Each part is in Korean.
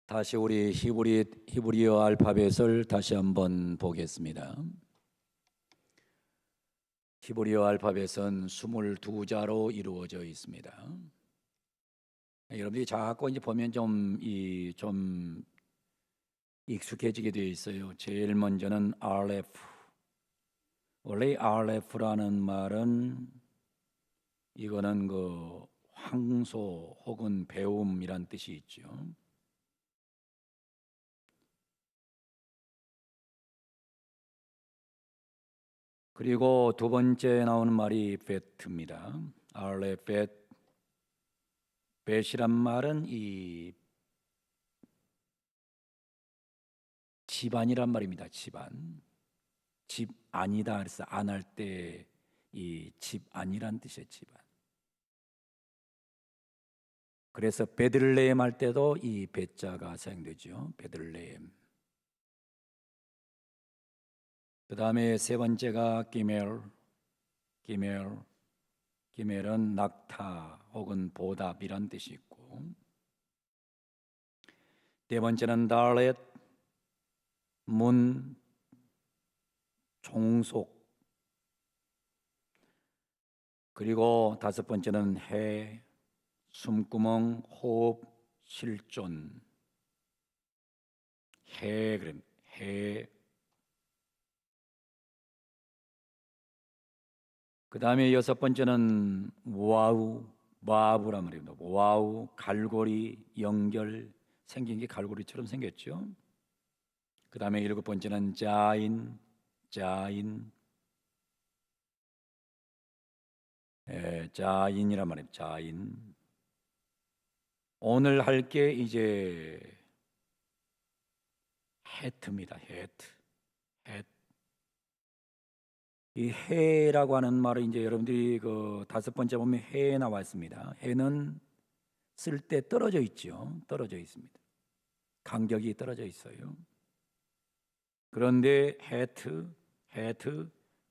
다시 우리 히브리어 알파벳을 다시 한번 보겠습니다. 히브리어 알파벳은 22자로 이루어져 있습니다. 여러분들이 자꾸 이제 보면 좀 익숙해지게 되어 있어요. 제일 먼저는 RF. 원래 RF라는 말은 이거는 그 황소 혹은 배움이란 뜻이 있죠. 그리고 두 번째 나오는 말이 벳입니다. 알레 벳. 벳이란 말은 이 집안이란 말입니다. 집안. 집 아니다. 그래서 안 할 때 이 집 아니란 뜻이에요. 집안. 그래서 베들레헴 할 때도 이 벳자가 사용되죠. 베들레헴. 그 다음에 세 번째가 기멜은 낙타 혹은 보답이란 뜻이 있고, 네 번째는 달렛, 문, 종속, 그리고 다섯 번째는 해, 숨구멍, 호흡, 실존. 해. 그 다음에 여섯 번째는 와우란 말입니다. 와우, 갈고리, 연결, 생긴 게 갈고리처럼 생겼죠. 그 다음에 일곱 번째는 자인이란 말입니다. 자인. 오늘 할 게 이제 해트입니다. 해트. 이 해라고 하는 말을 이제 여러분들이 그 다섯 번째 보면 해 나와 있습니다. 해는 쓸 때 떨어져 있죠. 떨어져 있습니다. 간격이 떨어져 있어요. 그런데 해트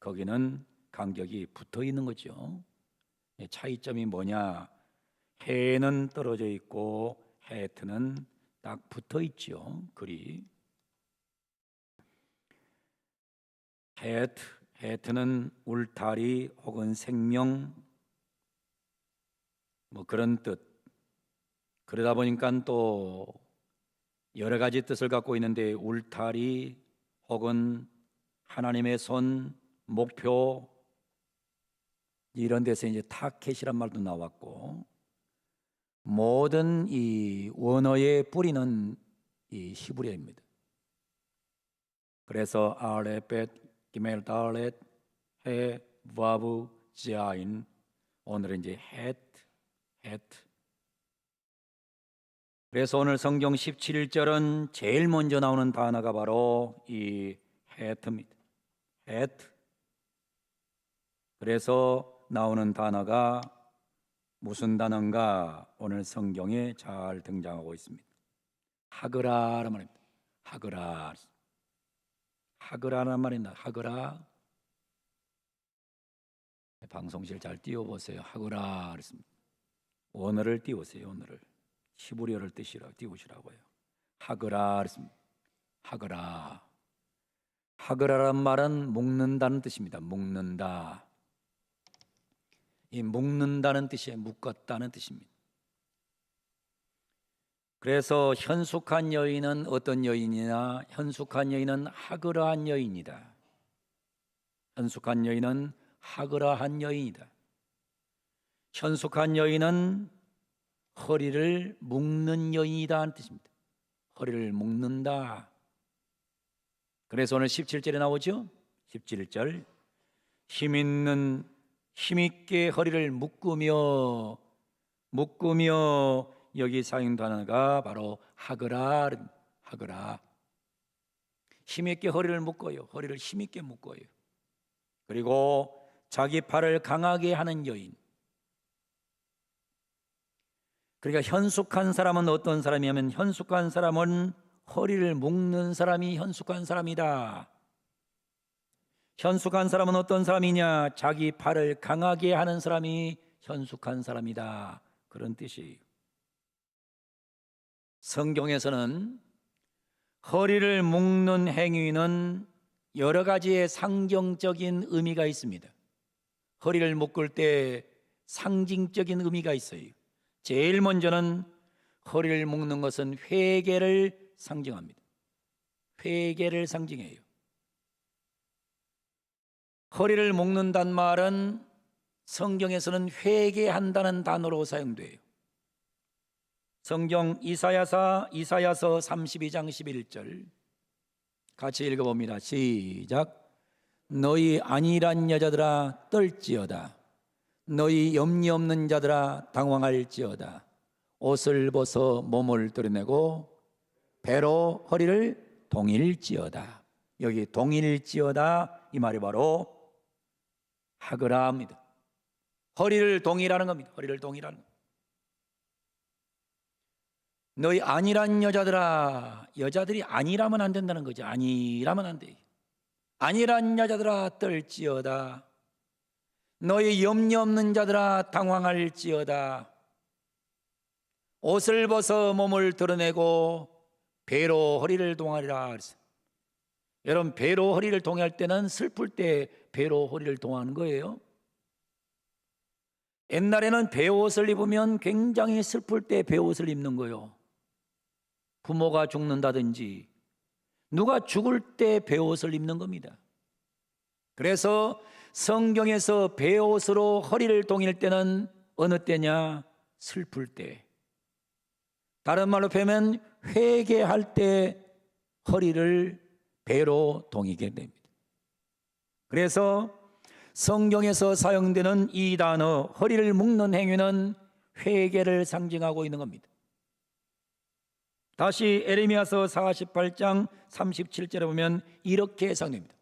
거기는 간격이 붙어 있는 거죠. 차이점이 뭐냐? 해는 떨어져 있고 해트는 딱 붙어 있죠. 글이. 해트는 울타리 혹은 생명 뭐 그런 뜻. 그러다 보니까 또 여러 가지 뜻을 갖고 있는데 울타리 혹은 하나님의 손, 목표 이런 데서 이제 타켓이란 말도 나왔고, 모든 이 원어의 뿌리는 이 히브리어입니다. 그래서 아레벳, 기멜, 달렛, 해, 바브, 자인. 오늘은 이제 헤트. 그래서 오늘 성경 17절은 제일 먼저 나오는 단어가 바로 이 헤트입니다. 헤트. 그래서 나오는 단어가 무슨 단어인가? 오늘 성경에 잘 등장하고 있습니다. 하그라란 말입니다. 하그라란 말입니다. 하그라. 방송실 잘 띄워보세요. 하그라 그랬습니다. 원어를 띄우세요. 원어를. 히브리어를 띄우시라고요. 하그라 그랬습니다. 하그라란 말은 묶는다는 뜻입니다. 묶는다. 이 묶는다는 뜻이 묶었다는 뜻입니다. 그래서 현숙한 여인은 어떤 여인이냐? 현숙한 여인은 하그라한 여인이다. 현숙한 여인은 하그라한 여인이다. 현숙한 여인은 허리를 묶는 여인이다 하는 뜻입니다. 허리를 묶는다. 그래서 오늘 17절에 나오죠? 17절 힘있게 허리를 묶으며 여기 사용 단어가 바로 하그라. 힘있게 허리를 묶어요. 허리를 힘있게 묶어요. 그리고 자기 팔을 강하게 하는 여인. 그러니까 현숙한 사람은 어떤 사람이냐면, 현숙한 사람은 허리를 묶는 사람이 현숙한 사람이다. 현숙한 사람은 어떤 사람이냐? 자기 팔을 강하게 하는 사람이 현숙한 사람이다. 그런 뜻이에요. 성경에서는 허리를 묶는 행위는 여러 가지의 상징적인 의미가 있습니다. 허리를 묶을 때 상징적인 의미가 있어요. 제일 먼저는 허리를 묶는 것은 회개를 상징합니다. 회개를 상징해요. 허리를 묶는다는 말은 성경에서는 회개한다는 단어로 사용돼요. 성경 이사야서 32장 11절 같이 읽어봅니다. 시작. 너희 안일한 여자들아 떨지어다. 너희 염려 없는 자들아 당황할지어다. 옷을 벗어 몸을 드러내고 배로 허리를 동일지어다. 여기 동일지어다 이 말이 바로 하거라 합니다. 허리를 동일하는 겁니다. 허리를 동일하는 겁니다. 너희 안일한 여자들아, 여자들이 안일하면 안 된다는 거죠. 안일하면 안 돼. 안일한 여자들아 떨지어다. 너희 염려 없는 자들아 당황할지어다. 옷을 벗어 몸을 드러내고 배로 허리를 동하리라. 여러분, 배로 허리를 동할 때는 슬플 때 배로 허리를 동하는 거예요. 옛날에는 배옷을 입으면 굉장히 슬플 때 배옷을 입는 거예요. 부모가 죽는다든지 누가 죽을 때 배옷을 입는 겁니다. 그래서 성경에서 배옷으로 허리를 동일 때는 어느 때냐? 슬플 때. 다른 말로 표현하면 회개할 때 허리를 배로 동이게 됩니다. 그래서 성경에서 사용되는 이 단어 허리를 묶는 행위는 회개를 상징하고 있는 겁니다. 다시 에레미야서 48장 37절에 보면 이렇게 해석됩니다.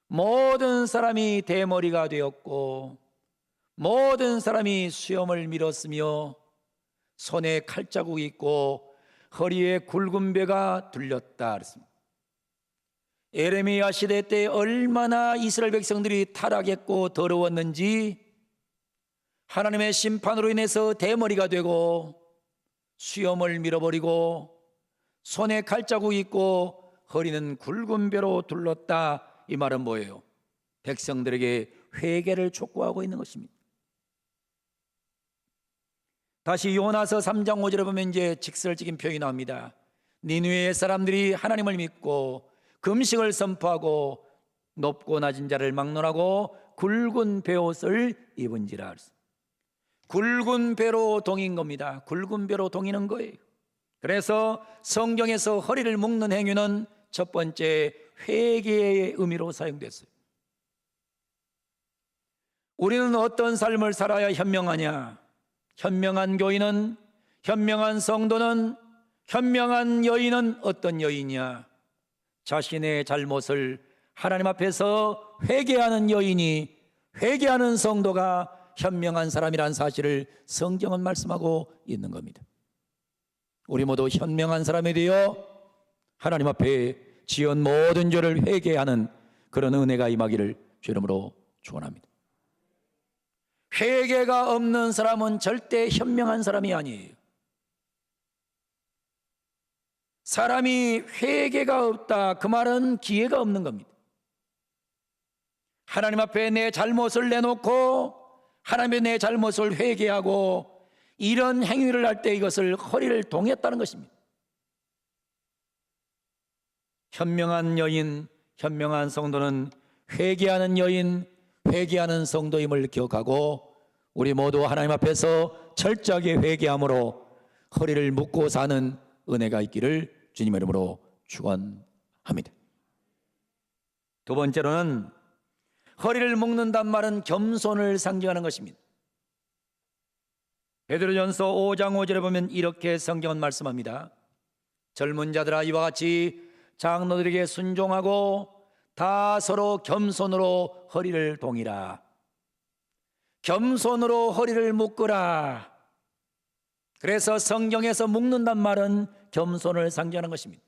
모든 사람이 대머리가 되었고 모든 사람이 수염을 밀었으며 손에 칼자국이 있고 허리에 굵은 배가 둘렸다 그랬습니다. 에레미야 시대 때 얼마나 이스라엘 백성들이 타락했고 더러웠는지 하나님의 심판으로 인해서 대머리가 되고 수염을 밀어버리고 손에 칼자국이 있고 허리는 굵은 배로 둘렀다. 이 말은 뭐예요? 백성들에게 회개를 촉구하고 있는 것입니다. 다시 요나서 3장 5절에 보면 이제 직설적인 표현이 나옵니다. 니느웨의 사람들이 하나님을 믿고 금식을 선포하고 높고 낮은 자를 막론하고 굵은 베옷을 입은지라. 굵은 배로 동인 겁니다. 굵은 배로 동이는 거예요. 그래서 성경에서 허리를 묶는 행위는 첫 번째 회개의 의미로 사용됐어요. 우리는 어떤 삶을 살아야 현명하냐? 현명한 교인은, 현명한 성도는, 현명한 여인은 어떤 여인이냐? 자신의 잘못을 하나님 앞에서 회개하는 여인이, 회개하는 성도가 현명한 사람이라는 사실을 성경은 말씀하고 있는 겁니다. 우리 모두 현명한 사람이 되어 하나님 앞에 지은 모든 죄를 회개하는 그런 은혜가 임하기를 주 이름으로 축원합니다. 회개가 없는 사람은 절대 현명한 사람이 아니에요. 사람이 회개가 없다, 그 말은 기회가 없는 겁니다. 하나님 앞에 내 잘못을 내놓고 하나님의 내 잘못을 회개하고 이런 행위를 할 때 이것을 허리를 동했다는 것입니다. 현명한 여인, 현명한 성도는 회개하는 여인, 회개하는 성도임을 기억하고 우리 모두 하나님 앞에서 철저하게 회개함으로 허리를 묶고 사는 은혜가 있기를 주님의 이름으로 축원합니다. 두 번째로는 허리를 묶는단 말은 겸손을 상징하는 것입니다. 베드로전서 5장 5절에 보면 이렇게 성경은 말씀합니다. 젊은 자들아 이와 같이 장로들에게 순종하고 다 서로 겸손으로 허리를 동이라. 겸손으로 허리를 묶으라. 그래서 성경에서 묶는단 말은 겸손을 상징하는 것입니다.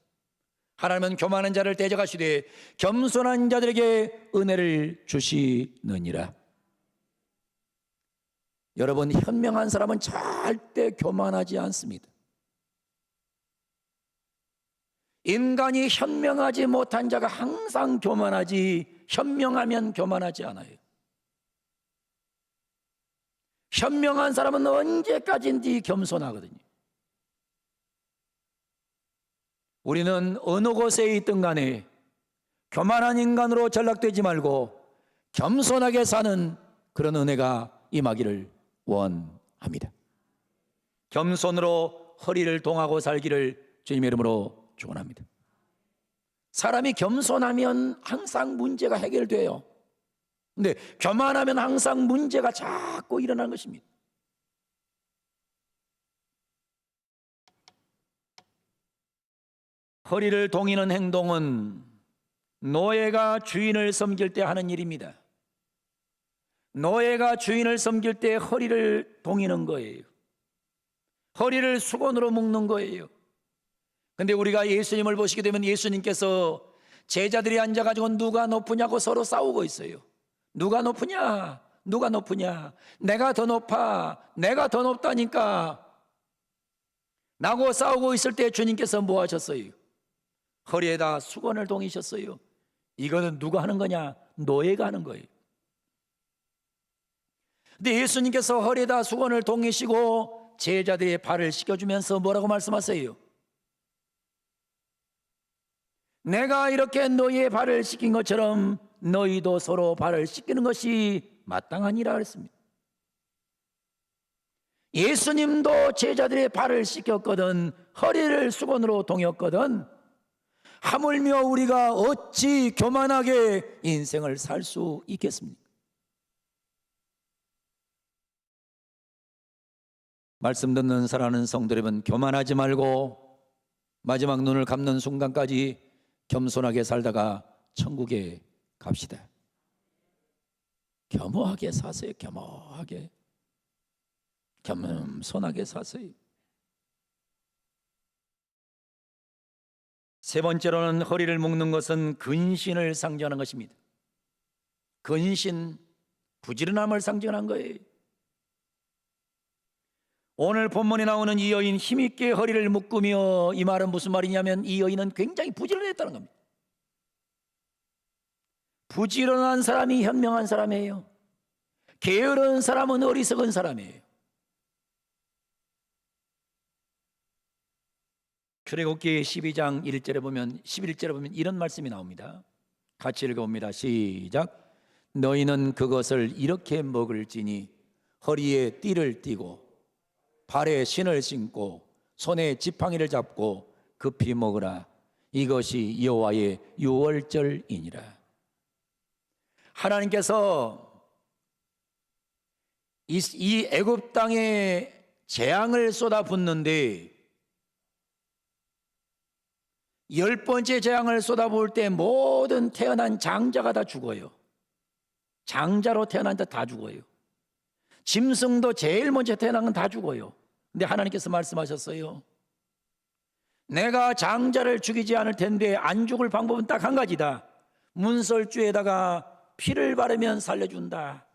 하나님은 교만한 자를 대적하시되 겸손한 자들에게 은혜를 주시느니라. 여러분, 현명한 사람은 절대 교만하지 않습니다. 인간이 현명하지 못한 자가 항상 교만하지, 현명하면 교만하지 않아요. 현명한 사람은 언제까지인지 겸손하거든요. 우리는 어느 곳에 있든 간에 교만한 인간으로 전락되지 말고 겸손하게 사는 그런 은혜가 임하기를 원합니다. 겸손으로 허리를 동하고 살기를 주님의 이름으로 축원합니다. 사람이 겸손하면 항상 문제가 해결돼요. 근데 교만하면 항상 문제가 자꾸 일어나는 것입니다. 허리를 동이는 행동은 노예가 주인을 섬길 때 하는 일입니다. 노예가 주인을 섬길 때 허리를 동이는 거예요. 허리를 수건으로 묶는 거예요. 근데 우리가 예수님을 보시게 되면 예수님께서 제자들이 앉아가지고 누가 높으냐고 서로 싸우고 있어요. 누가 높으냐? 누가 높으냐? 내가 더 높아. 내가 더 높다니까. 나고 싸우고 있을 때 주님께서 뭐 하셨어요? 허리에다 수건을 동이셨어요. 이거는 누가 하는 거냐? 노예가 하는 거예요. 근데 예수님께서 허리에다 수건을 동이시고 제자들의 발을 씻겨주면서 뭐라고 말씀하세요? 내가 이렇게 너희의 발을 씻긴 것처럼 너희도 서로 발을 씻기는 것이 마땅하니라 그랬습니다. 예수님도 제자들의 발을 씻겼거든, 허리를 수건으로 동였거든, 하물며 우리가 어찌 교만하게 인생을 살 수 있겠습니까? 말씀 듣는 사랑하는 성도 여러분, 교만하지 말고 마지막 눈을 감는 순간까지 겸손하게 살다가 천국에 갑시다. 겸허하게 사세요. 겸허하게, 겸손하게 사세요. 세 번째로는 허리를 묶는 것은 근신을 상징하는 것입니다. 근신, 부지런함을 상징하는 거예요. 오늘 본문에 나오는 이 여인, 힘있게 허리를 묶으며, 이 말은 무슨 말이냐면 이 여인은 굉장히 부지런했다는 겁니다. 부지런한 사람이 현명한 사람이에요. 게으른 사람은 어리석은 사람이에요. 출애굽기 12장 1절에 보면, 11절에 보면 이런 말씀이 나옵니다. 같이 읽어봅니다. 시작. 너희는 그것을 이렇게 먹을지니 허리에 띠를 띠고 발에 신을 신고 손에 지팡이를 잡고 급히 먹으라. 이것이 여호와의 유월절이니라. 하나님께서 이 애굽 땅에 재앙을 쏟아붓는데 10번째 재앙을 쏟아부을 때 모든 태어난 장자가 다 죽어요. 장자로 태어난 자 다 죽어요. 짐승도 제일 먼저 태어난 건 다 죽어요. 근데 하나님께서 말씀하셨어요. 내가 장자를 죽이지 않을 텐데 안 죽을 방법은 딱 한 가지다. 문설주에다가 피를 바르면 살려준다.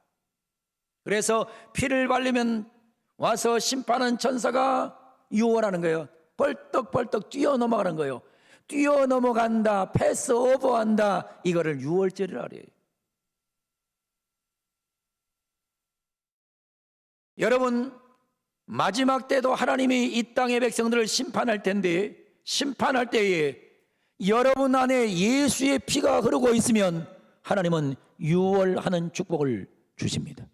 그래서 피를 바르면 와서 심판한 천사가 유월하는 거예요. 벌떡벌떡 뛰어넘어가는 거예요. 뛰어넘어간다, 패스 오버한다, 이거를 유월절이라 그래요. 여러분, 마지막 때도 하나님이 이 땅의 백성들을 심판할 텐데, 심판할 때에 여러분 안에 예수의 피가 흐르고 있으면 하나님은 유월하는 축복을 주십니다.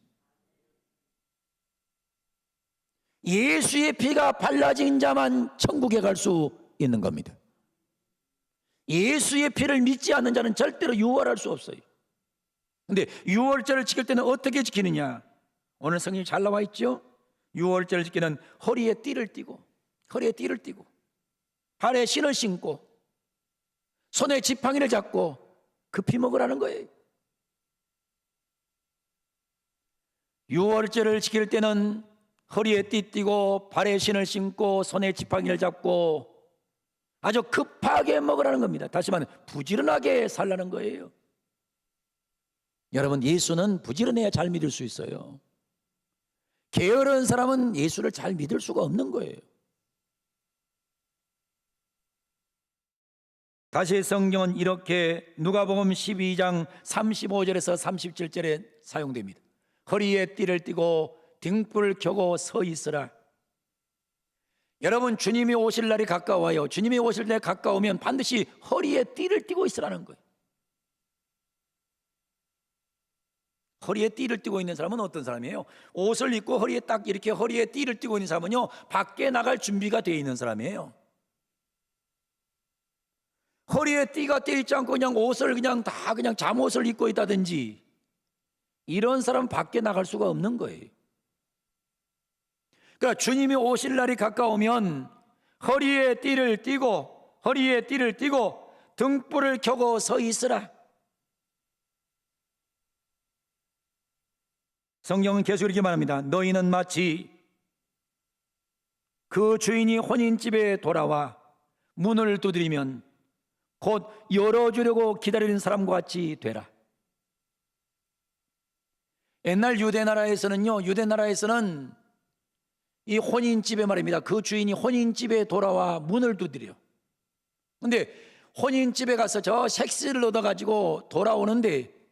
예수의 피가 발라진 자만 천국에 갈 수 있는 겁니다. 예수의 피를 믿지 않는 자는 절대로 유월할 수 없어요. 근데 유월절을 지킬 때는 어떻게 지키느냐? 오늘 성경이 잘 나와 있죠? 유월절을 지키는 허리에 띠를 띠고, 허리에 띠를 띠고, 발에 신을 신고, 손에 지팡이를 잡고 급히 먹으라는 거예요. 유월절을 지킬 때는 허리에 띠 띠고, 발에 신을 신고, 손에 지팡이를 잡고 아주 급하게 먹으라는 겁니다. 다시 말하면 부지런하게 살라는 거예요. 여러분, 예수는 부지런해야 잘 믿을 수 있어요. 게으른 사람은 예수를 잘 믿을 수가 없는 거예요. 다시 성경은 이렇게 누가복음 12장 35절에서 37절에 사용됩니다. 허리에 띠를 띠고 등불을 켜고 서 있으라. 여러분, 주님이 오실 날이 가까워요. 주님이 오실 날이 가까우면 반드시 허리에 띠를 띠고 있으라는 거예요. 허리에 띠를 띠고 있는 사람은 어떤 사람이에요? 옷을 입고 허리에 딱 이렇게 허리에 띠를 띠고 있는 사람은요, 밖에 나갈 준비가 되어 있는 사람이에요. 허리에 띠가 떼 있지 않고 그냥 옷을 그냥 잠옷을 입고 있다든지, 이런 사람은 밖에 나갈 수가 없는 거예요. 그러니까 주님이 오실 날이 가까우면 허리에 띠를 띠고 등불을 켜고 서 있으라. 성경은 계속 이렇게 말합니다. 너희는 마치 그 주인이 혼인집에 돌아와 문을 두드리면 곧 열어주려고 기다리는 사람과 같이 되라. 옛날 유대나라에서는 이 혼인집에 말입니다. 그 주인이 혼인집에 돌아와 문을 두드려. 근데 혼인집에 가서 저 색시를 얻어가지고 돌아오는데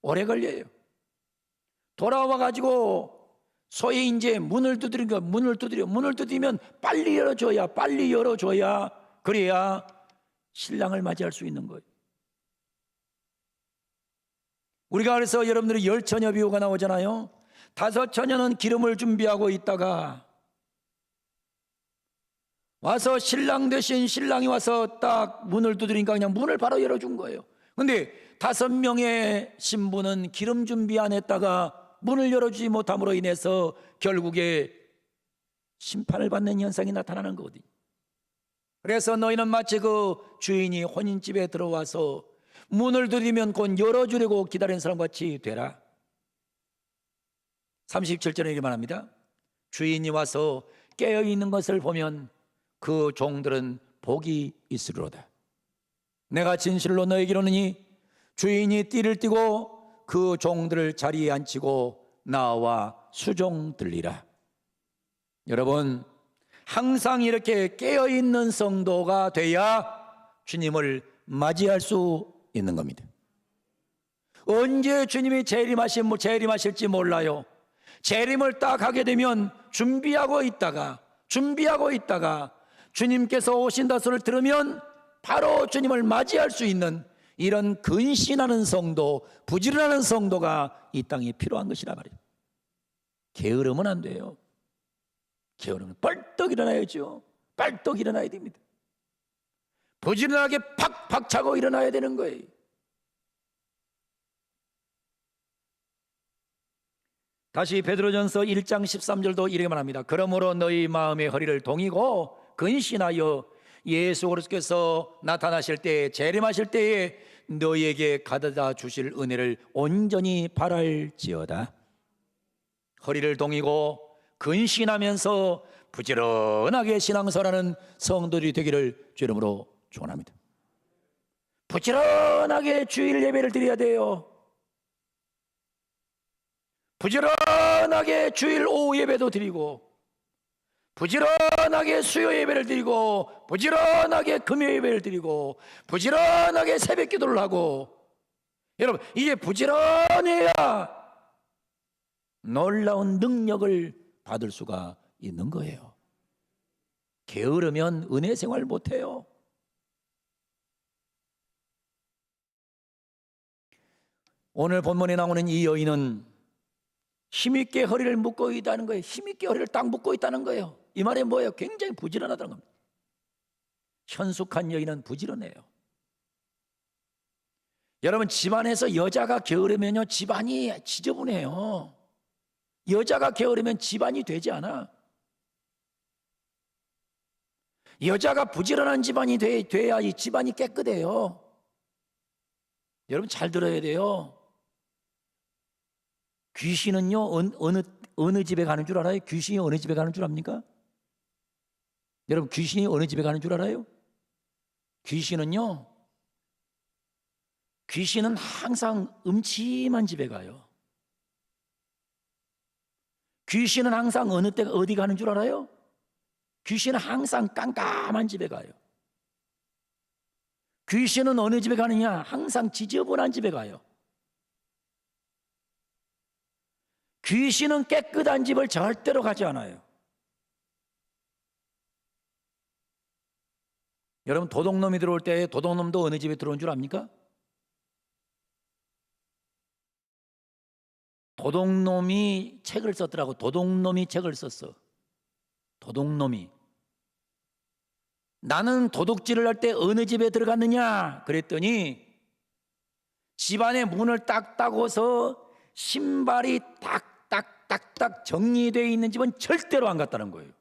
오래 걸려요. 돌아와가지고 소위 이제 문을 두드리면 빨리 열어줘야 그래야 신랑을 맞이할 수 있는 거예요. 우리가 그래서 여러분들이 10처녀 비유가 나오잖아요. 5처녀는 기름을 준비하고 있다가 와서 신랑 대신 신랑이 와서 딱 문을 두드리니까 그냥 문을 바로 열어준 거예요. 근데 5명의 신부는 기름 준비 안 했다가 문을 열어주지 못함으로 인해서 결국에 심판을 받는 현상이 나타나는 거거든요. 그래서 너희는 마치 그 주인이 혼인집에 들어와서 문을 두드리면 곧 열어주려고 기다리는 사람과 같이 되라. 37절에 이렇게 말합니다. 주인이 와서 깨어있는 것을 보면 그 종들은 복이 있으리로다. 내가 진실로 너에게 이르노니 주인이 띠를 띠고 그 종들을 자리에 앉히고 나와 수종 들리라. 여러분, 항상 이렇게 깨어있는 성도가 돼야 주님을 맞이할 수 있는 겁니다. 언제 주님이 재림하실지 몰라요. 재림을 딱 하게 되면 준비하고 있다가 주님께서 오신다 소리를 들으면 바로 주님을 맞이할 수 있는 이런 근신하는 성도, 부지런한 성도가 이 땅에 필요한 것이라 말이에요. 게으르면 안 돼요. 게으르면 벌떡 일어나야죠. 벌떡 일어나야 됩니다. 부지런하게 팍팍 차고 일어나야 되는 거예요. 다시 베드로전서 1장 13절도 이렇게 말합니다. 그러므로 너희 마음의 허리를 동이고 근신하여 예수 그리스도께서 나타나실 때에 재림하실 때에 너희에게 가져다 주실 은혜를 온전히 바랄지어다. 허리를 동이고 근신하면서 부지런하게 신앙생활하는 성도들이 되기를 주 이름으로 축원합니다. 부지런하게 주일 예배를 드려야 돼요. 부지런하게 주일 오후 예배도 드리고, 부지런하게 수요 예배를 드리고, 부지런하게 금요 예배를 드리고, 부지런하게 새벽 기도를 하고. 여러분, 이게 부지런해야 놀라운 능력을 받을 수가 있는 거예요. 게으르면 은혜 생활 못해요. 오늘 본문에 나오는 이 여인은 힘있게 허리를 묶고 있다는 거예요. 힘있게 허리를 딱 묶고 있다는 거예요. 이 말이 뭐예요? 굉장히 부지런하다는 겁니다. 현숙한 여인은 부지런해요. 여러분, 집안에서 여자가 게으르면요, 집안이 지저분해요. 여자가 게으르면 집안이 되지 않아. 여자가 부지런한 집안이 돼야 이 집안이 깨끗해요. 여러분, 잘 들어야 돼요. 귀신은요, 어느 집에 가는 줄 알아요? 귀신이 어느 집에 가는 줄 압니까? 여러분, 귀신이 어느 집에 가는 줄 알아요? 귀신은 항상 음침한 집에 가요. 귀신은 항상 어디 가는 줄 알아요? 귀신은 항상 깜깜한 집에 가요. 귀신은 어느 집에 가느냐? 항상 지저분한 집에 가요. 귀신은 깨끗한 집을 절대로 가지 않아요. 여러분, 도둑놈이 들어올 때 도둑놈도 어느 집에 들어온 줄 압니까? 도둑놈이 책을 썼더라고. 도둑놈이 책을 썼어. 도둑놈이. 나는 도둑질을 할 때 어느 집에 들어갔느냐? 그랬더니 집안의 문을 딱 따고서 신발이 딱딱딱딱 정리되어 있는 집은 절대로 안 갔다는 거예요.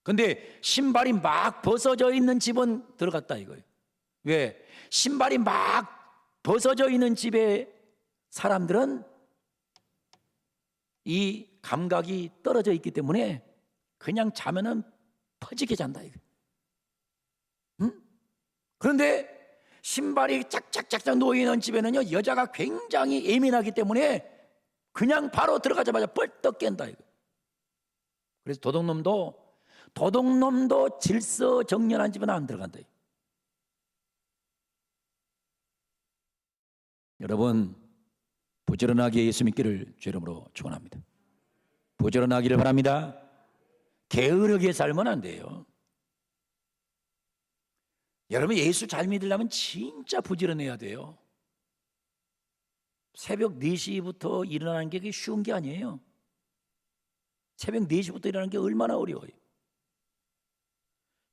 근데 신발이 막 벗어져 있는 집은 들어갔다 이거예요. 왜? 신발이 막 벗어져 있는 집에 사람들은 이 감각이 떨어져 있기 때문에 그냥 자면은 퍼지게 잔다 이거. 응? 그런데 신발이 짝짝짝짝 놓이는 집에는요, 여자가 굉장히 예민하기 때문에 그냥 바로 들어가자마자 벌떡 깬다 이거. 그래서 도둑놈도 질서 정연한 집은 안 들어간다. 여러분, 부지런하게 예수 믿기를 주 이름으로 축원합니다. 부지런하기를 바랍니다. 게으르게 살면 안 돼요. 여러분, 예수 잘 믿으려면 진짜 부지런해야 돼요. 새벽 4시부터 일어나는 게 쉬운 게 아니에요. 새벽 4시부터 일어나는 게 얼마나 어려워요.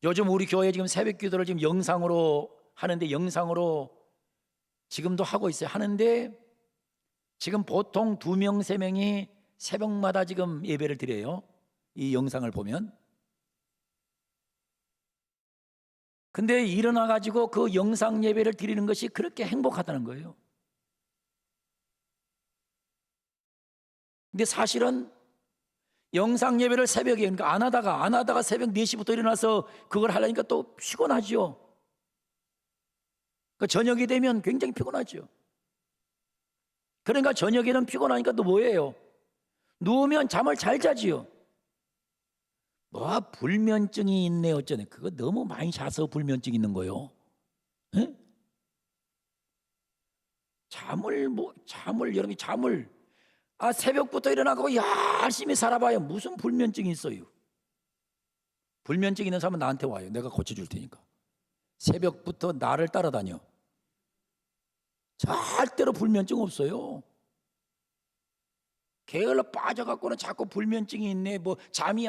요즘 우리 교회 지금 새벽 기도를 지금 영상으로 하는데, 영상으로 지금도 하고 있어요. 하는데 지금 보통 2명, 3명이 새벽마다 지금 예배를 드려요. 이 영상을 보면. 근데 일어나 가지고 그 영상 예배를 드리는 것이 그렇게 행복하다는 거예요. 근데 사실은 영상 예배를 새벽에, 그러니까 안 하다가 새벽 4시부터 일어나서 그걸 하려니까 또 피곤하죠. 그 저녁이 되면 굉장히 피곤하죠. 그러니까 저녁에는 피곤하니까 또 뭐예요? 누우면 잠을 잘 자지요. 뭐 불면증이 있네 어쩌네. 그거 너무 많이 자서 불면증 있는 거요. 에? 여러분이 잠을 새벽부터 일어나고 열심히 살아봐야 무슨 불면증이 있어요. 불면증 있는 사람은 나한테 와요. 내가 고쳐줄 테니까. 새벽부터 나를 따라다녀. 절대로 불면증 없어요. 게을러 빠져갖고는 자꾸 불면증이 있네. 뭐 잠이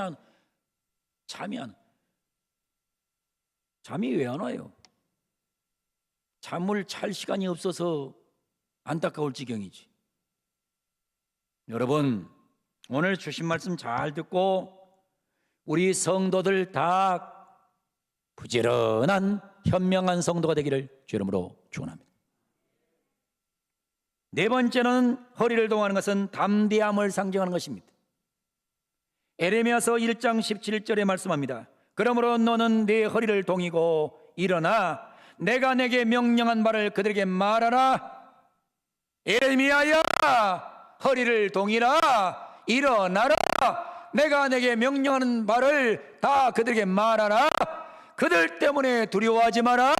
왜 안 와요? 잠을 잘 시간이 없어서 안타까울 지경이지. 여러분, 오늘 주신 말씀 잘 듣고 우리 성도들 다 부지런한 현명한 성도가 되기를 주 이름으로 축원합니다. 네 번째는 허리를 동하는 것은 담대함을 상징하는 것입니다. 에레미야서 1장 17절에 말씀합니다. 그러므로 너는 네 허리를 동이고 일어나 내가 내게 명령한 바를 그들에게 말하라. 에레미야야, 허리를 동이라, 일어나라. 내가 내게 명령하는 바를 다 그들에게 말하라. 그들 때문에 두려워하지 마라.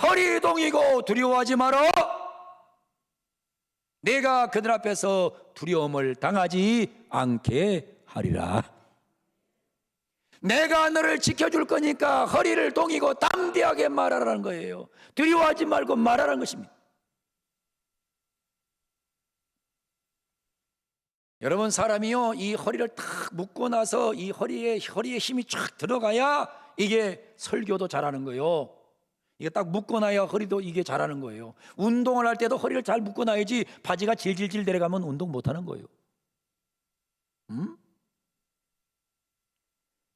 허리 동이고 두려워하지 마라. 내가 그들 앞에서 두려움을 당하지 않게 하리라. 내가 너를 지켜줄 거니까 허리를 동이고 담대하게 말하라는 거예요. 두려워하지 말고 말하라는 것입니다. 여러분, 사람이요, 이 허리를 탁 묶고 나서 이 허리에 힘이 쫙 들어가야 이게 설교도 잘하는 거예요. 이게 딱 묶어놔야 허리도 이게 잘하는 거예요. 운동을 할 때도 허리를 잘 묶어놔야지 바지가 질질질 내려가면 운동 못하는 거예요.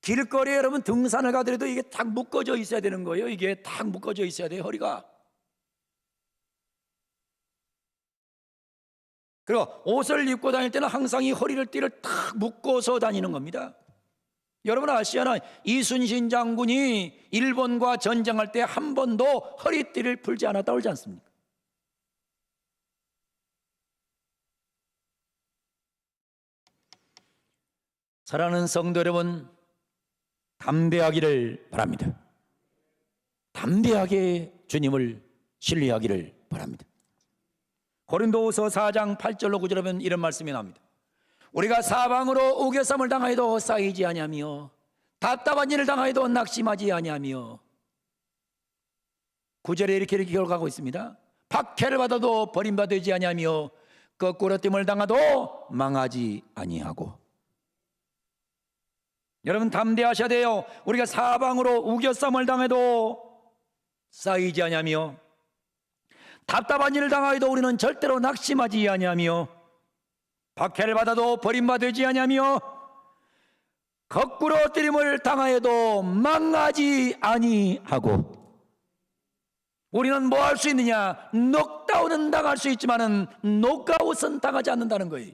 길거리에 여러분 등산을 가더라도 이게 딱 묶어져 있어야 되는 거예요. 이게 딱 묶어져 있어야 돼요, 허리가. 그리고 옷을 입고 다닐 때는 항상 이 띠를 딱 묶어서 다니는 겁니다. 여러분 아시잖아요. 이순신 장군이 일본과 전쟁할 때 한 번도 허리띠를 풀지 않았다고 그러지 않습니까? 사랑하는 성도 여러분, 담대하기를 바랍니다. 담대하게 주님을 신뢰하기를 바랍니다. 고린도후서 4장 8절로 9절에 보면 이런 말씀이 나옵니다. 우리가 사방으로 우겨쌈을 당하여도 쌓이지 아니하며 답답한 일을 당하여도 낙심하지 아니하며, 9절에 이렇게 기록하고 있습니다. 박해를 받아도 버림받지 아니하며 거꾸로 뜸을 당하도 망하지 아니하고. 여러분 담대하셔야 돼요. 우리가 사방으로 우겨쌈을 당해도 쌓이지 아니하며 답답한 일을 당하여도 우리는 절대로 낙심하지 아니하며 박해를 받아도 버림받지 아니하며 거꾸로 뜨림을 당하여도 망하지 아니하고. 우리는 뭐 할 수 있느냐? 녹다운은 당할 수 있지만은 녹아웃은 당하지 않는다는 거예요.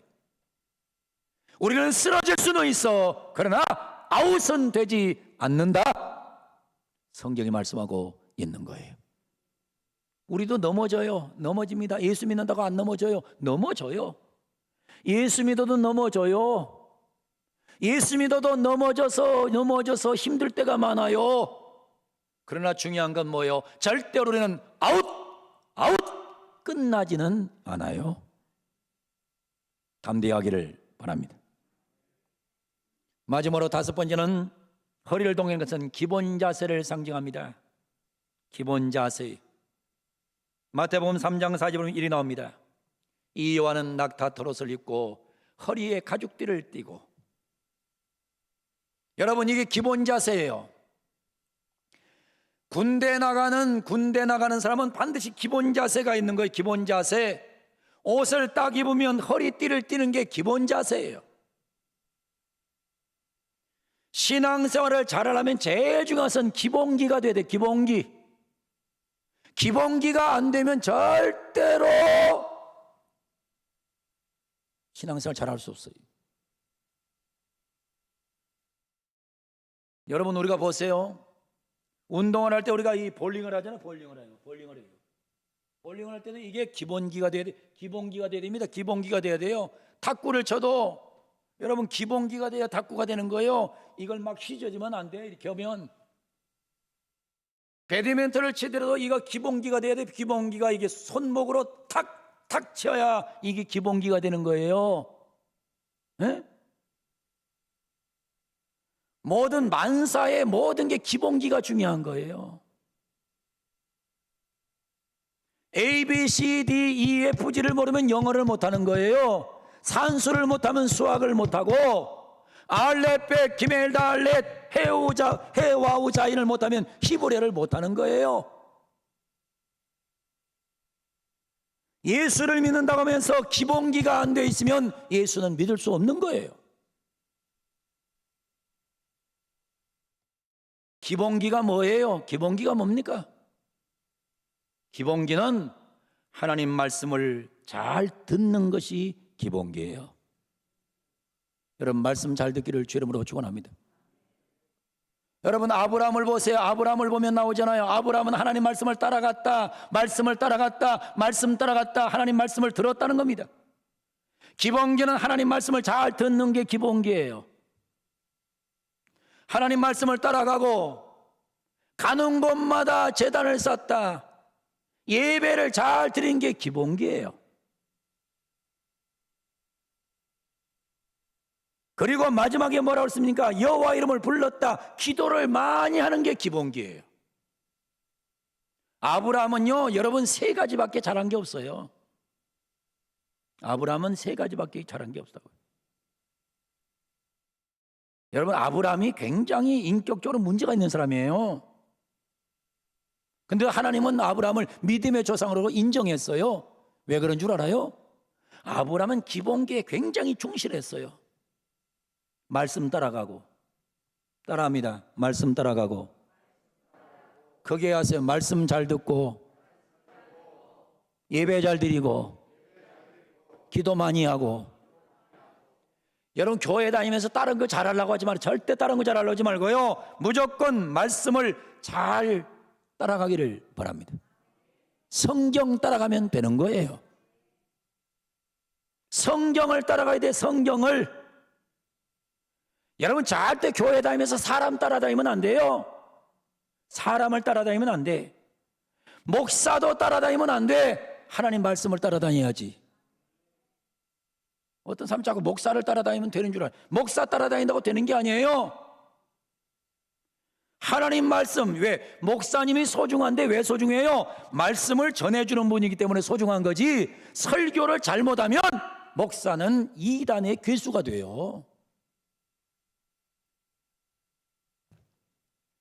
우리는 쓰러질 수는 있어. 그러나 아웃은 되지 않는다. 성경이 말씀하고 있는 거예요. 우리도 넘어져요. 넘어집니다. 예수 믿는다고 안 넘어져요. 넘어져요. 예수 믿어도 넘어져요. 예수 믿어도 넘어져서 힘들 때가 많아요. 그러나 중요한 건 뭐예요? 절대로 우리는 아웃 끝나지는 않아요. 담대하기를 바랍니다. 마지막으로 5번째는 허리를 동이는 것은 기본 자세를 상징합니다. 기본 자세. 마태복음 3장 4절에 보면 일이 나옵니다. 이 요한은 낙타털옷을 입고 허리에 가죽띠를 띠고. 여러분, 이게 기본 자세예요. 군대 나가는 사람은 반드시 기본 자세가 있는 거예요. 기본 자세. 옷을 딱 입으면 허리띠를 띠는 게 기본 자세예요. 신앙생활을 잘하려면 제일 중요한 것은 기본기가 돼야 돼. 기본기가 안 되면 절대로 신앙생활 잘할 수 없어요. 여러분, 우리가 보세요. 운동을 할 때 우리가 이 볼링을 하잖아요. 볼링을 할 때는 이게 기본기가 돼야 돼. 기본기가 돼야 됩니다. 기본기가 돼야 돼요. 탁구를 쳐도 여러분 기본기가 돼야 탁구가 되는 거예요. 이걸 막 휘저으면 안 돼. 이렇게 하면. 배드민턴을 치더라도 이거 기본기가 돼야 돼. 기본기가 이게 손목으로 탁 쳐야 이게 기본기가 되는 거예요. 네? 모든 만사의 모든 게 기본기가 중요한 거예요. A, B, C, D, E, F, G를 모르면 영어를 못하는 거예요. 산수를 못하면 수학을 못하고, 알렛, 기멜다, 알렛, 해와우 자인을 못하면 히브리어를 못하는 거예요. 예수를 믿는다고 하면서 기본기가 안 돼 있으면 예수는 믿을 수 없는 거예요. 기본기가 뭐예요? 기본기가 뭡니까? 기본기는 하나님 말씀을 잘 듣는 것이 기본기예요. 여러분, 말씀 잘 듣기를 주 이름으로 축원합니다. 여러분, 아브라함을 보세요. 아브라함을 보면 나오잖아요. 아브라함은 하나님 말씀을 따라갔다, 말씀 따라갔다, 하나님 말씀을 들었다는 겁니다. 기본기는 하나님 말씀을 잘 듣는 게 기본기예요. 하나님 말씀을 따라가고 가는 곳마다 제단을 쌓다, 예배를 잘 드리는 게 기본기예요. 그리고 마지막에 뭐라고 했습니까? 여호와 이름을 불렀다, 기도를 많이 하는 게 기본기예요. 아브라함은요, 여러분 3가지밖에 잘한 게 없어요. 아브라함은 3가지밖에 잘한 게 없다고요. 여러분, 아브라함이 굉장히 인격적으로 문제가 있는 사람이에요. 근데 하나님은 아브라함을 믿음의 조상으로 인정했어요. 왜 그런 줄 알아요? 아브라함은 기본기에 굉장히 충실했어요. 말씀 따라가고, 따라합니다. 말씀 따라가고, 거기에 가서 말씀 잘 듣고, 예배 잘 드리고, 기도 많이 하고. 여러분, 교회 다니면서 다른 거 잘하려고 하지 말고, 절대 다른 거 잘하려고 하지 말고요, 무조건 말씀을 잘 따라가기를 바랍니다. 성경 따라가면 되는 거예요. 성경을 따라가야 돼. 성경을. 여러분, 절대 교회 다니면서 사람 따라다니면 안 돼요. 사람을 따라다니면 안 돼. 목사도 따라다니면 안 돼. 하나님 말씀을 따라다녀야지. 어떤 사람 자꾸 목사를 따라다니면 되는 줄 알아요. 목사 따라다닌다고 되는 게 아니에요. 하나님 말씀, 왜? 목사님이 소중한데 왜 소중해요? 말씀을 전해주는 분이기 때문에 소중한 거지. 설교를 잘못하면 목사는 이단의 괴수가 돼요.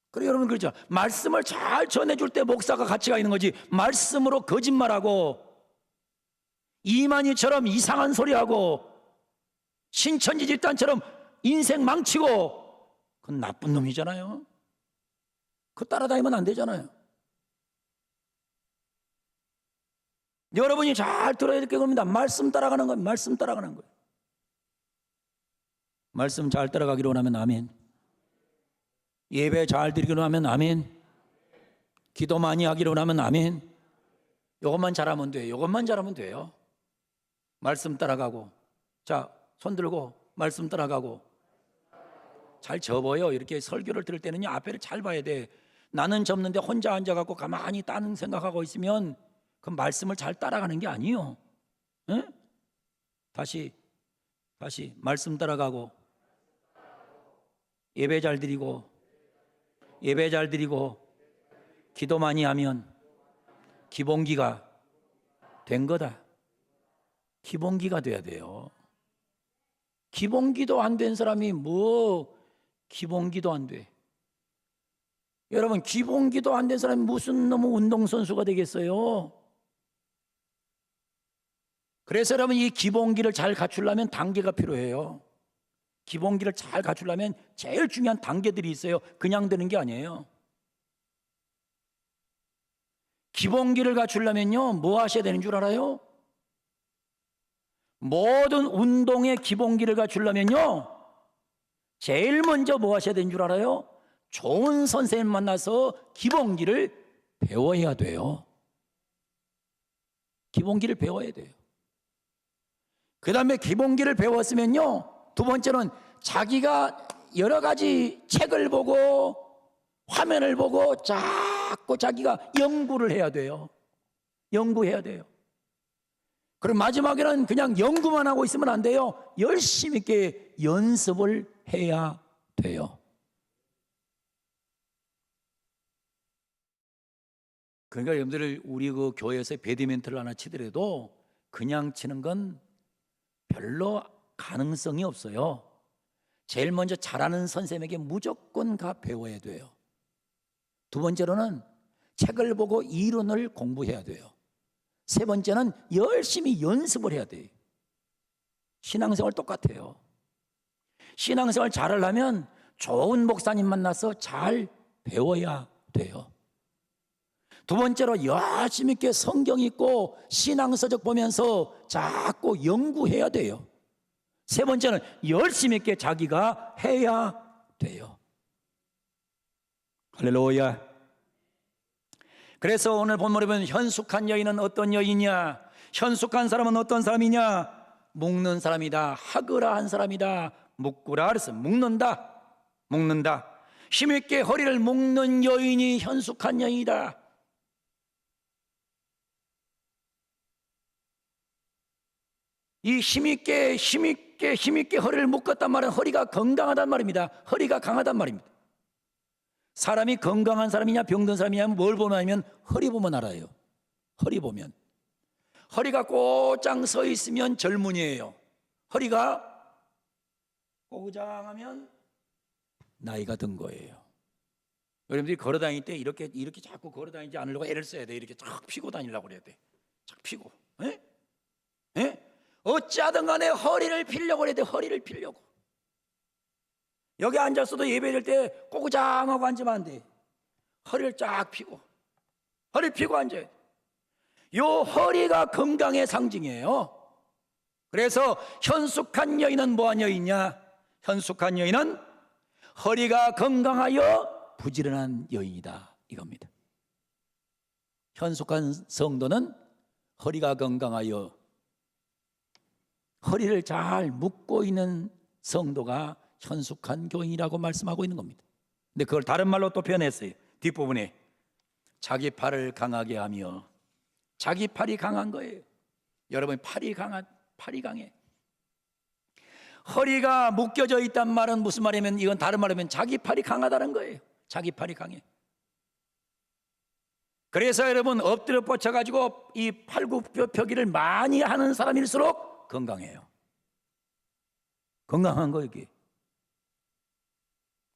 그래, 여러분, 그렇죠. 말씀을 잘 전해줄 때 목사가 가치가 있는 거지. 말씀으로 거짓말하고 이만희처럼 이상한 소리하고 신천지 집단처럼 인생 망치고, 그건 나쁜 놈이잖아요. 그거 따라다니면 안 되잖아요. 여러분이 잘 들어야 될 게 겁니다. 말씀 따라가는 거예요. 말씀 따라가는 거예요. 말씀 잘 따라가기로 하면 아멘. 예배 잘 드리기로 하면 아멘. 기도 많이 하기로 하면 아멘. 이것만 잘하면 돼요. 이것만 잘하면 돼요. 말씀 따라가고, 자, 손 들고 말씀 따라가고. 잘 접어요. 이렇게 설교를 들을 때는요, 앞에를 잘 봐야 돼. 나는 접는데 혼자 앉아갖고 가만히 딴 생각하고 있으면 그 말씀을 잘 따라가는 게 아니에요. 에? 다시 말씀 따라가고, 예배 잘 드리고, 기도 많이 하면 기본기가 된 거다. 기본기가 돼야 돼요. 기본기도 안 된 사람이 뭐 기본기도 안 돼. 여러분, 기본기도 안 된 사람이 무슨 너무 운동선수가 되겠어요? 그래서 여러분, 이 기본기를 잘 갖추려면 단계가 필요해요. 기본기를 잘 갖추려면 제일 중요한 단계들이 있어요. 그냥 되는 게 아니에요. 기본기를 갖추려면요, 뭐 하셔야 되는 줄 알아요? 모든 운동의 기본기를 갖추려면요, 제일 먼저 뭐 하셔야 되는 줄 알아요? 좋은 선생님 만나서 기본기를 배워야 돼요. 기본기를 배워야 돼요. 그 다음에 기본기를 배웠으면요, 두 번째는 자기가 여러 가지 책을 보고 화면을 보고 자꾸 자기가 연구를 해야 돼요. 연구해야 돼요. 그럼 마지막에는 그냥 연구만 하고 있으면 안 돼요. 열심히 있게 연습을 해야 돼요. 그러니까 여러분들, 우리 그 교회에서 배드민턴을 하나 치더라도 그냥 치는 건 별로 가능성이 없어요. 제일 먼저 잘하는 선생님에게 무조건 가 배워야 돼요. 두 번째로는 책을 보고 이론을 공부해야 돼요. 세 번째는 열심히 연습을 해야 돼요. 신앙생활 똑같아요. 신앙생활 잘하려면 좋은 목사님 만나서 잘 배워야 돼요. 두 번째로 열심히 있게 성경 읽고 신앙서적 보면서 자꾸 연구해야 돼요. 세 번째는 열심히 있게 자기가 해야 돼요. 할렐루야. 그래서 오늘 본문에 보면 현숙한 여인은 어떤 여인이냐? 현숙한 사람은 어떤 사람이냐? 묶는 사람이다. 하그라 한 사람이다. 묶구라 그래서 묶는다. 힘있게 허리를 묶는 여인이 현숙한 여인이다. 이 힘있게 허리를 묶었단 말은 허리가 건강하단 말입니다. 허리가 강하단 말입니다. 사람이 건강한 사람이냐 병든 사람이냐 뭘 보면 허리 보면 알아요. 허리 보면. 허리가 꼬장 서 있으면 젊은이에요. 허리가 꼬장하면 나이가 든 거예요. 여러분들이 걸어 다닐 때 이렇게 자꾸 걸어 다니지 않으려고 애를 써야 돼. 이렇게 쫙 펴고 다니려고 그래야 돼. 쫙 펴고. 어찌하든 간에 허리를 펴려고 그래야 돼. 허리를 펴려고. 여기 앉았어도 예배될 때 꼬구장하고 앉으면 안 돼. 허리를 쫙 펴고. 허리를 펴고 앉아야 돼. 요 허리가 건강의 상징이에요. 그래서 현숙한 여인은 뭐한 여인이냐? 현숙한 여인은 허리가 건강하여 부지런한 여인이다. 이겁니다. 현숙한 성도는 허리가 건강하여 허리를 잘 묶고 있는 성도가 현숙한 교인이라고 말씀하고 있는 겁니다. 근데 그걸 다른 말로 또 표현했어요. 뒷부분에 자기 팔을 강하게 하며, 자기 팔이 강한 거예요. 여러분, 팔이 강해. 허리가 묶여져 있단 말은 무슨 말이냐면, 이건 다른 말이면 자기 팔이 강하다는 거예요. 자기 팔이 강해. 그래서 여러분, 엎드려 뻗쳐가지고 이 팔굽혀펴기를 많이 하는 사람일수록 건강해요. 건강한 거 이게.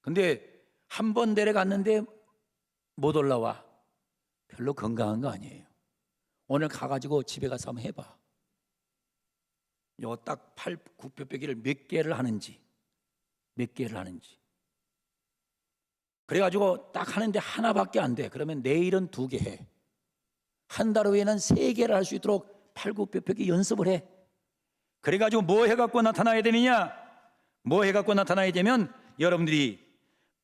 근데 한 번 내려갔는데 못 올라와. 별로 건강한 거 아니에요. 오늘 가가지고 집에 가서 한번 해봐. 요 딱 팔굽혀펴기를 몇 개를 하는지. 그래가지고 딱 하는데 하나밖에 안 돼. 그러면 내일은 2개 해. 한 달 후에는 3개를 할 수 있도록 팔굽혀펴기 연습을 해. 그래가지고 뭐 해갖고 나타나야 되느냐? 뭐 해갖고 나타나야 되면, 여러분들이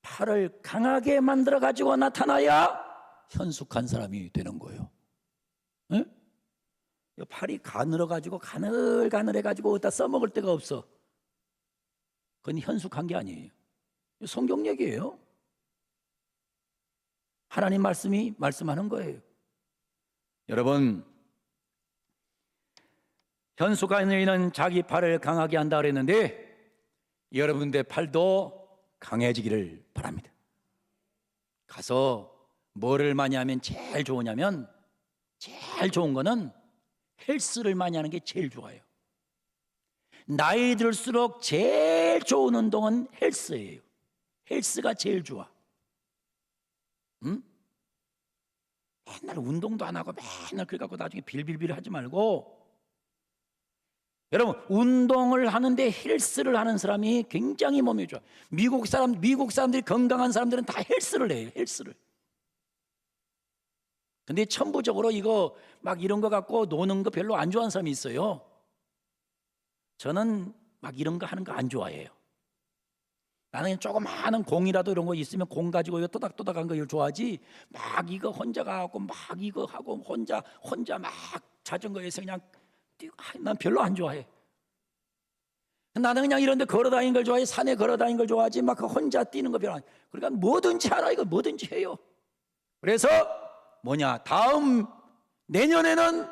팔을 강하게 만들어가지고 나타나야 현숙한 사람이 되는 거예요. 네? 팔이 가늘어가지고 가늘가늘해가지고 어디다 써먹을 데가 없어. 그건 현숙한 게 아니에요. 성경 얘기예요. 하나님 말씀이 말씀하는 거예요. 여러분, 현숙한 여인은 자기 팔을 강하게 한다 그랬는데, 여러분들의 팔도 강해지기를 바랍니다. 가서 뭐를 많이 하면 제일 좋으냐면, 제일 좋은 거는 헬스를 많이 하는 게 제일 좋아요. 나이 들수록 제일 좋은 운동은 헬스예요. 헬스가 제일 좋아. 응? 맨날 운동도 안 하고 맨날 그래 갖고 나중에 빌빌빌 하지 말고, 여러분, 운동을 하는데 헬스를 하는 사람이 굉장히 몸이 좋아. 미국 사람들이, 건강한 사람들은 다 헬스를 해요. 헬스를. 근데 천부적으로 이거 막 이런 거 갖고 노는 거 별로 안 좋아하는 사람이 있어요. 저는 막 이런 거 하는 거 안 좋아해요. 나는 조그마한 공이라도 이런 거 있으면 공 가지고 이거 또닥또닥한 거 이걸 좋아하지, 막 이거 혼자 가고 막 이거 하고 혼자 막 자전거에서 그냥 뛰고, 난 별로 안 좋아해. 나는 그냥 이런 데 걸어 다니는 걸 좋아해. 산에 걸어 다니는 걸 좋아하지 막 혼자 뛰는 거 별로 안. 그러니까 뭐든지 하라, 이거 뭐든지 해요. 그래서 다음 내년에는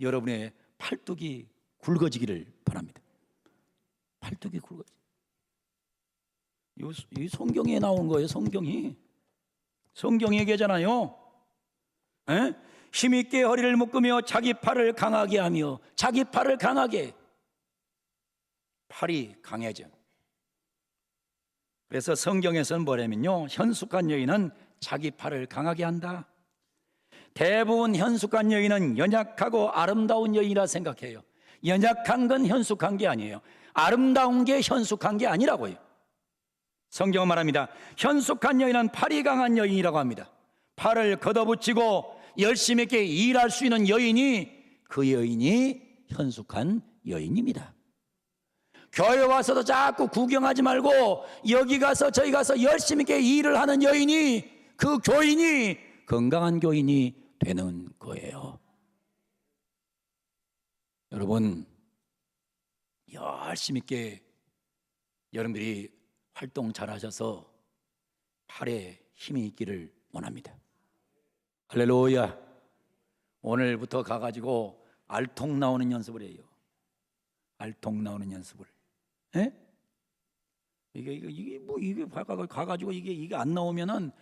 여러분의 팔뚝이 굵어지기를 바랍니다. 팔뚝이 굵어지. 이 성경에 나온 거예요. 성경이 얘기하잖아요. 힘있게 허리를 묶으며 자기 팔을 강하게 하며, 자기 팔을 강하게. 팔이 강해져. 그래서 성경에서는 뭐냐면요, 현숙한 여인은 자기 팔을 강하게 한다. 대부분 현숙한 여인은 연약하고 아름다운 여인이라 생각해요. 연약한 건 현숙한 게 아니에요. 아름다운 게 현숙한 게 아니라고요. 성경은 말합니다. 현숙한 여인은 팔이 강한 여인이라고 합니다. 팔을 걷어붙이고 열심히 있게 일할 수 있는 여인이, 그 여인이 현숙한 여인입니다. 교회 와서도 자꾸 구경하지 말고 여기 가서 저기 가서 열심히 있게 일을 하는 여인이, 그 교인이 건강한 교인이 되는 거예요. 여러분, 열심히 있게 여러분들이 활동 잘 하셔서 팔에 힘이 있기를 원합니다. 할렐루야. 오늘부터 가가지고 알통 나오는 연습을 해요. 알통 나오는 연습을. 이게 가가지고 이게 안 나오면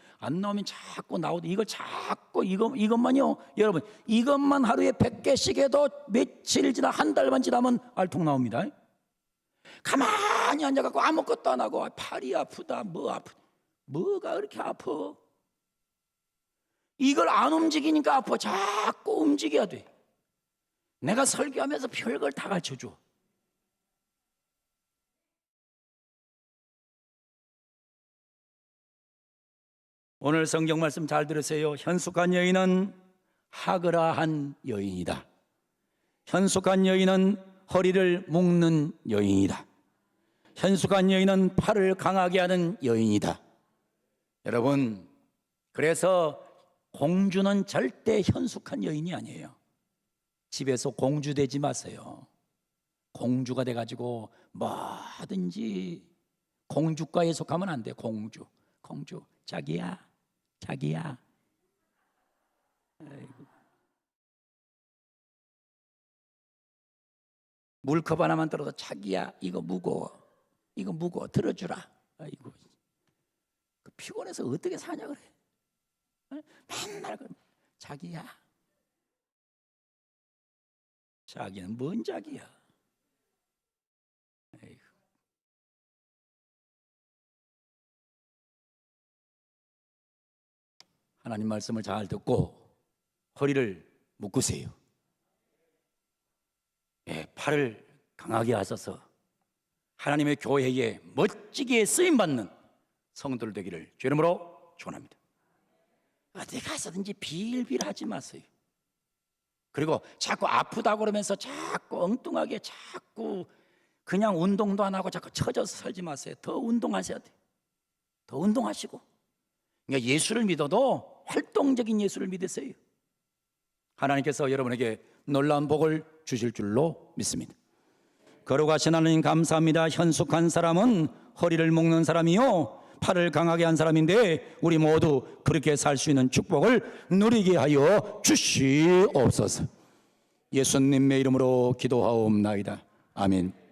자꾸 나오고, 이거 자꾸 이것만요. 여러분, 이것만 하루에 100개씩 해도 며칠 지나 한 달만 지나면 알통 나옵니다. 가만히 앉아갖고 아무것도 안 하고 팔이 아프다, 뭐가 그렇게 아파? 이걸 안 움직이니까 아파. 자꾸 움직여야 돼. 내가 설교하면서 별걸 다 가르쳐줘. 오늘 성경 말씀 잘 들으세요. 현숙한 여인은 하그라한 여인이다. 현숙한 여인은 허리를 묶는 여인이다. 현숙한 여인은 팔을 강하게 하는 여인이다. 여러분, 그래서 공주는 절대 현숙한 여인이 아니에요. 집에서 공주 되지 마세요. 공주가 돼가지고 뭐든지 공주과에 속하면 안 돼. 공주, 자기야 자기야. 아이고. 물컵 하나만 들어도 자기야 이거 무거워, 이거 무거워 들어주라. 아이고, 피곤해서 어떻게 사냐 그래. 맨날 자기야. 자기는 뭔 자기야. 아이고. 하나님 말씀을 잘 듣고 허리를 묶으세요. 팔을 강하게 하셔서 하나님의 교회에 멋지게 쓰임받는 성도들 되기를 주 이름으로 축원합니다. 어디 가서든지 빌빌하지 마세요. 그리고 자꾸 아프다고 그러면서 자꾸 엉뚱하게 자꾸 그냥 운동도 안 하고 자꾸 처져서 살지 마세요. 더 운동하셔야 돼요. 더 운동하시고. 그러니까 예수를 믿어도 활동적인 예수를 믿으세요. 하나님께서 여러분에게 놀라운 복을 주실 줄로 믿습니다. 거룩하신 하나님 감사합니다. 현숙한 사람은 허리를 묶는 사람이요 팔을 강하게 한 사람인데 우리 모두 그렇게 살 수 있는 축복을 누리게 하여 주시옵소서. 예수님의 이름으로 기도하옵나이다. 아멘.